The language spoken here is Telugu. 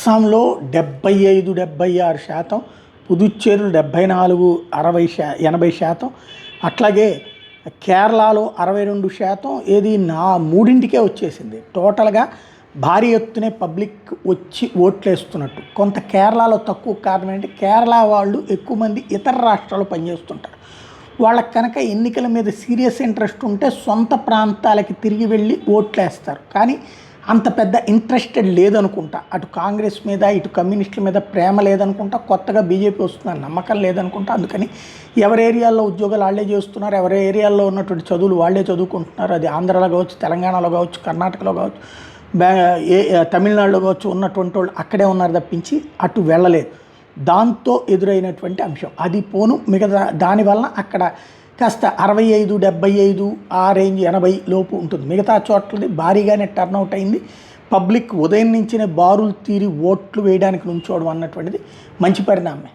అస్సాంలో 75-76%, పుదుచ్చేరులు 74, 80% అట్లాగే కేరళలో 62%, ఏది మూడింటికే వచ్చేసింది. టోటల్గా భారీ ఎత్తునే పబ్లిక్ వచ్చి ఓట్లేస్తున్నట్టు. కొంత కేరళలో తక్కువ కారణం ఏంటి, కేరళ వాళ్ళు ఎక్కువ మంది ఇతర రాష్ట్రాల్లో పనిచేస్తుంటారు. వాళ్ళకి కనుక ఎన్నికల మీద సీరియస్ ఇంట్రెస్ట్ ఉంటే సొంత ప్రాంతాలకి తిరిగి వెళ్ళి ఓట్లేస్తారు. కానీ అంత పెద్ద ఇంట్రెస్టెడ్ లేదనుకుంటా, అటు కాంగ్రెస్ మీద ఇటు కమ్యూనిస్టుల మీద ప్రేమ లేదనుకుంటా, కొత్తగా బీజేపీ వస్తుందని నమ్మకం లేదనుకుంటా. అందుకని ఎవరి ఏరియాల్లో ఉద్యోగాలు వాళ్ళే చేస్తున్నారు, ఎవరి ఏరియాల్లో ఉన్నటువంటి చదువులు వాళ్ళే చదువుకుంటున్నారు. అది ఆంధ్రాలో కావచ్చు, తెలంగాణలో కావచ్చు, కర్ణాటకలో కావచ్చు, తమిళనాడులో కావచ్చు, ఉన్నటువంటి వాళ్ళు అక్కడే ఉన్నారు తప్పించి అటు వెళ్ళలేదు. దాంతో ఎదురైనటువంటి అంశం అది. పోను మిగతా దానివల్ల అక్కడ కాస్త 65-75 ఆ రేంజ్ 80 లోపు ఉంటుంది. మిగతా చోట్లది భారీగానే టర్న్అవుట్ అయింది. పబ్లిక్ ఉదయం నుంచినే బారులు తీరి ఓట్లు వేయడానికి నుంచోవడం అన్నటువంటిది మంచి పరిణామమే.